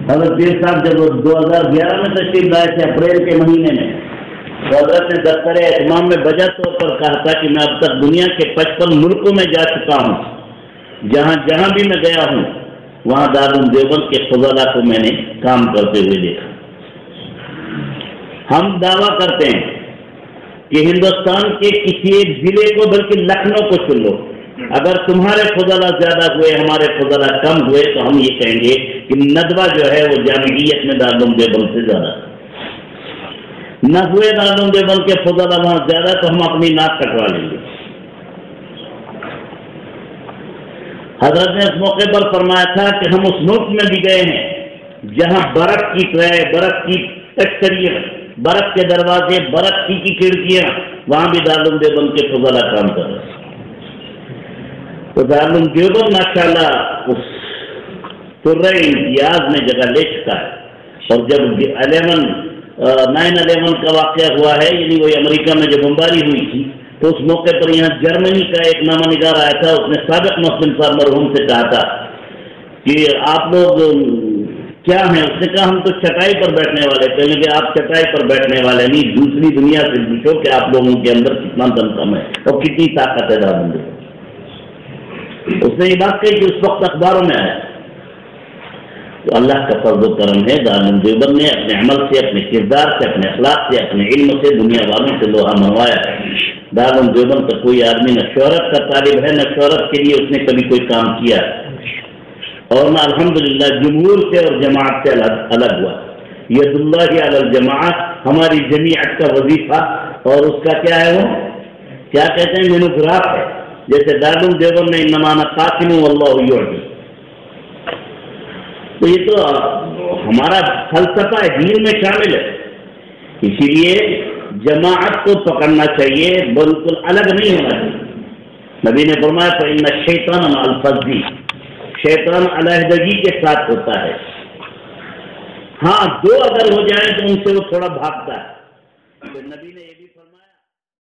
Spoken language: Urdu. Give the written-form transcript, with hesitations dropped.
حضرت پیر صاحب جب 2011 میں تشریف لائے تھے اپریل کے مہینے میں، تو حضرت نے دفتر اہتمام میں بجا طور پر کہا تھا کہ میں اب تک دنیا کے 55 ملکوں میں جا چکا ہوں، جہاں جہاں بھی میں گیا ہوں وہاں دارالعلوم دیوبند کے فضلاء کو میں نے کام کرتے ہوئے دیکھا۔ ہم دعویٰ کرتے ہیں کہ ہندوستان کے کسی ایک ضلع کو بلکہ لکھنؤ کو چن لو، اگر تمہارے فضلاء زیادہ ہوئے ہمارے فضلاء کم ہوئے تو ہم یہ کہیں گے کہ ندوہ جو ہے وہ جامعیت میں دارالعلوم دیوبند سے زیادہ، نہ ہوئے دارالعلوم دیوبند کے فضلاء وہاں زیادہ تو ہم اپنی ناک کٹوا لیں گے۔ حضرت نے اس موقع پر فرمایا تھا کہ ہم اس ملک میں بھی گئے ہیں جہاں برف کی ٹرے، برف کی فیکٹریاں، برف کے دروازے، برف کی کھڑکیاں، وہاں بھی دارالعلوم دیوبند کے فضلاء کام کر رہے ہیں۔ تو دارالعلوم دیوبند ماشاءاللہ اس قرۂ امتیاز میں جگہ لے چکا ہے، اور جب 9/11 کا واقعہ ہوا ہے، یعنی وہی امریکہ میں جب بمباری ہوئی تھی، تو اس موقع پر یہاں جرمنی کا ایک نامہ نگار آیا تھا، اس نے سابق مسلم صاحب مرحوم سے کہا تھا کہ آپ لوگ کیا ہیں؟ اس نے کہا ہم تو چٹائی پر بیٹھنے والے تھے، لیکن آپ چٹائی پر بیٹھنے والے نہیں، دوسری دنیا سے پوچھو کہ آپ لوگوں کے اندر کتنا دمخم ہے اور کتنی طاقت ہے دارالعلوم دیوبند۔ اس نے یہ بات کہی کہ اس وقت اخباروں میں آیا۔ تو اللہ کا فضل و کرم ہے، دارالعلوم دیوبند نے اپنے عمل سے، اپنے کردار سے، اپنے اخلاق سے، اپنے علم سے دنیا والوں سے لوہا منوایا ہے۔ دارالعلوم دیوبند کا کوئی آدمی نہ شہرت کا طالب ہے، نہ شہرت کے لیے اس نے کبھی کوئی کام کیا ہے، اور نہ الحمدللہ جمہور سے اور جماعت سے الگ ہوا۔ ید اللہ علی الجماعت ہماری جماعت کا وظیفہ، اور اس کا کیا ہے، وہ کیا کہتے ہیں، مونوگراف ہے، جیسے دارالعلوم دیوبند میں انما انا قاسم واللہ یعطی۔ تو یہ تو ہمارا فلسفہ دین میں شامل ہے، اسی لیے جماعت کو پکڑنا چاہیے، بالکل الگ نہیں ہونا چاہیے۔ نبی نے فرمایا فإن الشیطان مع الفضل، شیطان علیحدگی کے ساتھ ہوتا ہے، ہاں دو اگر ہو جائیں تو ان سے وہ تھوڑا بھاگتا ہے۔ تو نبی نے